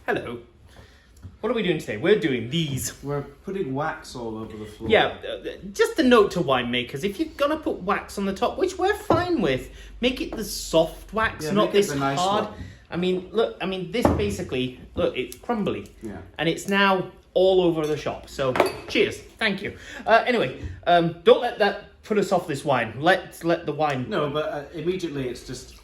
Hello. What are we doing today? We're doing these. We're putting wax all over the floor. Yeah, just a note to winemakers. If you're going to put wax on the top, which we're fine with, make it the soft wax, not this nice hard. one. I mean, look, this basically, look, it's crumbly. Yeah. And it's now all over the shop. So, cheers. Thank you. Anyway, don't let that put us off this wine. Let the wine... No, but immediately it's just...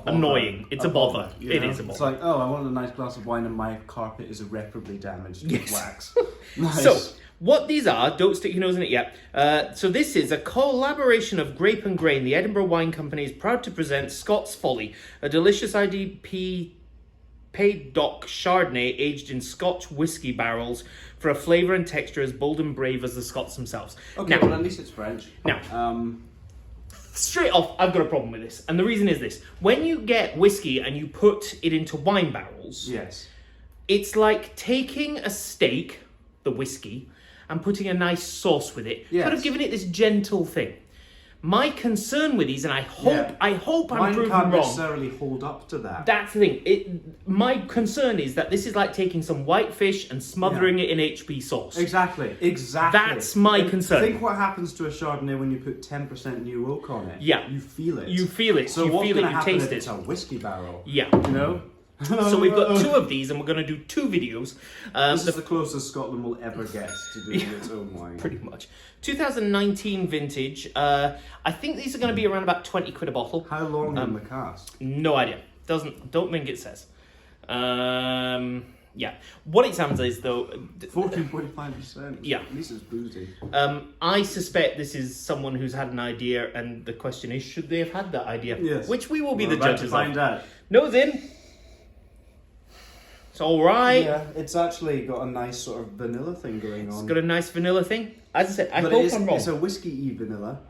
annoying. It's a bother. It is a bother. It's like, oh, I want a nice glass of wine and my carpet is irreparably damaged with wax. Nice. So, what these are, don't stick your nose in it yet. So this is a collaboration of Grape and Grain. The Edinburgh Wine Company is proud to present Scots Folly, a delicious IDP Paddock Chardonnay aged in Scotch whisky barrels for a flavour and texture as bold and brave as the Scots themselves. Okay, now, well at least it's French. Now, straight off, I've got a problem with this. And the reason is this. When you get whiskey and you put it into wine barrels, yes, it's like taking a steak, the whiskey, and putting a nice sauce with it. Yes. Sort of giving it this gentle thing. My concern with these, and I hope I'm Mine proven can't wrong. necessarily hold up to that. That's the thing. My concern is that this is like taking some white fish and smothering it in HP sauce. Exactly. That's my concern. Think what happens to a Chardonnay when you put 10% new oak on it. Yeah. You feel it. You feel it. So you what's feel going it. to You happen taste if it. it's a whiskey barrel? Yeah. You know? So we've got two of these, and we're going to do two videos. This is the closest Scotland will ever get to doing its own wine. Pretty much. 2019 vintage. I think these are going to be around about 20 quid a bottle. How long in the cask? No idea. Don't think it says. Yeah. What it sounds is though. 14.5%. Yeah. At least it's boozy. I suspect this is someone who's had an idea, and the question is, should they have had that idea? Yes. Which we will be We're the about judges to find of. out. Nose in. It's all right. Yeah, it's actually got a nice sort of vanilla thing going on. It's got a nice vanilla thing. As I said, I But hope I'm wrong. It's a whiskey-y vanilla.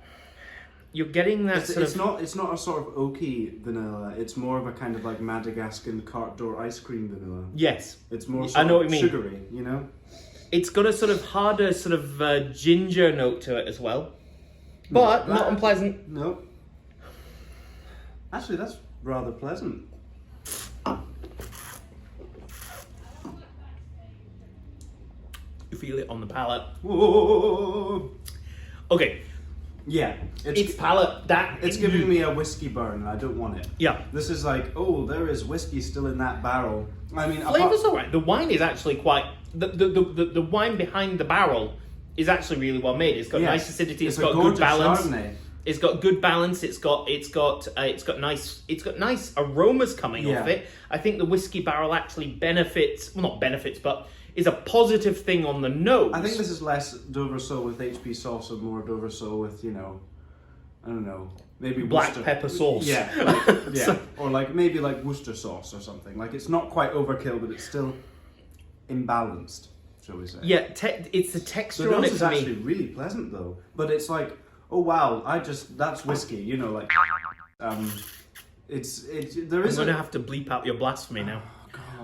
You're getting that It's not a sort of oaky vanilla. It's more of a kind of like Madagascan cart door ice cream vanilla. Yes. It's more I know what you mean. sugary, you know? It's got a sort of harder sort of ginger note to it as well. But not unpleasant. No. Actually, that's rather pleasant. You feel it on the palate. Whoa. Okay. Yeah. It's palate. It's giving me a whiskey burn and I don't want it. Yeah. This is like, oh, there is whiskey still in that barrel. I mean, Flavor's alright. The wine is actually quite... The wine behind the barrel is actually really well made. It's got nice acidity. It's got good balance. Chardonnay. It's got good balance. It's got nice aromas coming off it. I think the whiskey barrel actually benefits, well, not benefits, but is a positive thing on the nose. I think this is less Doverso with HP sauce and more Doverso with, you know, I don't know, maybe black Worcester. pepper sauce. Yeah, like, yeah, or like maybe like Worcester sauce or something. Like it's not quite overkill, but it's still imbalanced, shall we say? Yeah, it's the texture The on nose it is for actually me. really pleasant though, but it's like, oh wow, that's whiskey, you know, like, there I'm is going to have to bleep out your blasphemy now.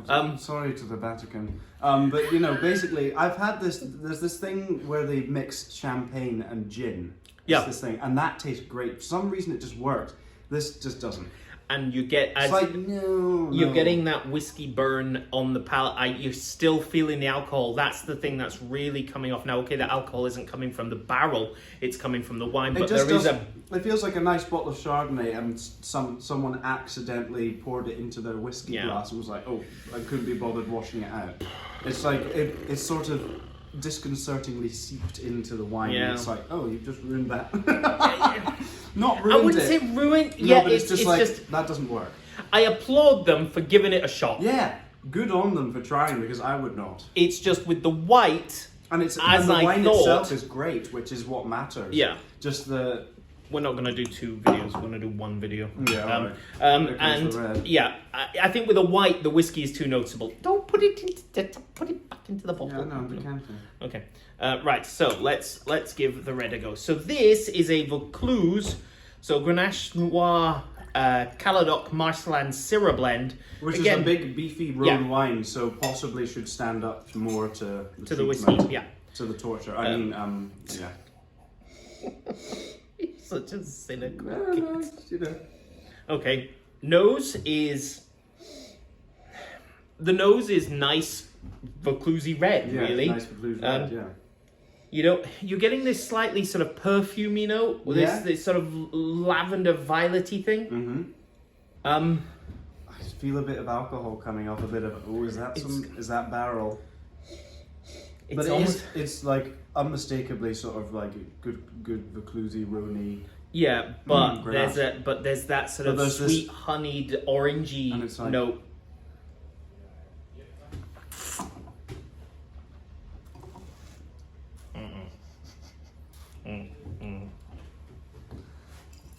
God, sorry to the Vatican. But you know, basically, there's this thing where they mix champagne and gin. Yeah. It's this thing, and that tastes great. For some reason, it just worked. This just doesn't. And you get... It's like, no. You're getting that whiskey burn on the palate. You're still feeling the alcohol. That's the thing that's really coming off. Now, okay, the alcohol isn't coming from the barrel. It's coming from the wine. But there is a... It feels like a nice bottle of Chardonnay and someone accidentally poured it into their whiskey glass and was like, oh, I couldn't be bothered washing it out. It's like, it's sort of disconcertingly seeped into the wine. Yeah. And it's like, oh, you've just ruined that. Not ruined I wouldn't it. say ruined. No, Yeah, but it's just that doesn't work. I applaud them for giving it a shot. Yeah, good on them for trying because I would not. It's just with the white, And the wine itself is great, which is what matters. Yeah. Just the... We're not going to do two videos. We're going to do one video. Yeah, alright. And yeah, I think with the white, the whiskey is too noticeable. Don't put it back into the bottle. Yeah, no, decanter. Okay. Right. So let's give the red a go. So this is a Vaucluse, so Grenache Noir, Caladoc Marcelin Syrah blend, which is a big beefy Rhone wine, so possibly should stand up more to the whiskey. Yeah. To the torture. I mean, yeah. Such a cynical No, you know. Okay, nose is... the nose is nice, Vauclusey red, Yeah, really. nice Vauclusey red, yeah. You know, you're getting this slightly sort of perfumey note, or Yeah. this sort of lavender violety thing. Mm-hmm. I feel a bit of alcohol coming off. A bit of is that barrel? It's But almost, it's like unmistakably sort of like good Vauclusey Rhôny. yeah, but Grenache. there's that sort But of there's sweet this- honeyed orangey And it's like- note.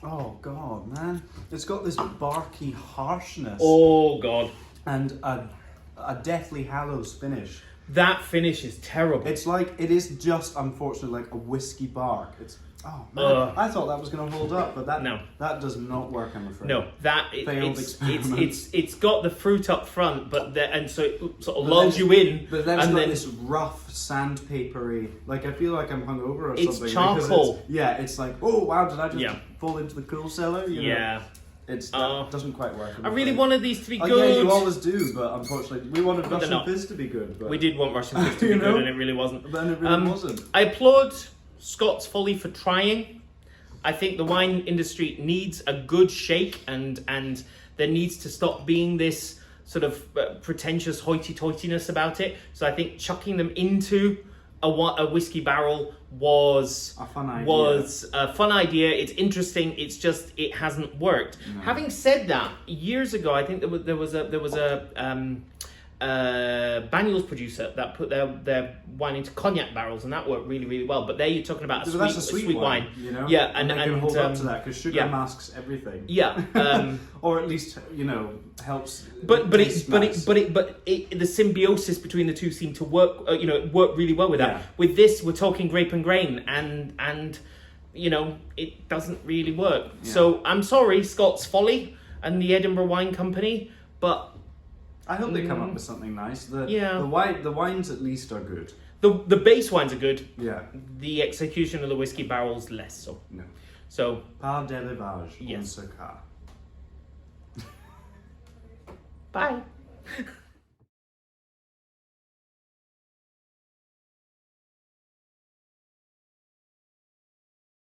Oh god, man! It's got this barky harshness Oh god, and a deathly Hallows finish. that finish is terrible. It's like it is just unfortunately like a whiskey bark. It's man, Ugh. I thought that was going to hold up, but No. that does not work. I'm afraid. No, Failed experiment. it's got the fruit up front, and so it sort of But lulls then- you in, But then it's and got then this rough, sandpapery. Like I feel like I'm hungover or It's something. charcoal. Because it's like, oh wow, did I just Yeah. fall into the cool cellar? You know? yeah. It's Uh, that doesn't quite work. I'm I really afraid. wanted these to be Oh good. yeah, you always do, but unfortunately, we wanted they're Russian not. fizz to be good. But We did want Russian fizz to be You know? good, and it really wasn't. But then it really wasn't. I applaud Scott's Folly for trying. I think the wine industry needs a good shake, and there needs to stop being this sort of pretentious hoity-toityness about it. So I think chucking them into a whiskey barrel was A fun idea. a fun idea. It's interesting. It's just it hasn't worked. No. Having said that, years ago, I think there was a Banyuls producer that put their wine into cognac barrels, and that worked really, really well. But there you're talking about But that's a sweet wine, you know. Yeah, and they can hold up to that because sugar yeah. masks everything. Yeah, or at least helps. but taste nice. the symbiosis between the two seemed to work. It worked really well with that. Yeah. With this, we're talking grape and grain, and it doesn't really work. Yeah. So I'm sorry, Scott's Folly and the Edinburgh Wine Company, but I hope they come up with something nice. The wines at least are good. the base wines are good. Yeah. The execution of the whiskey barrels less so. No. So Pas d'élevage. Yes. On ce cas. bye.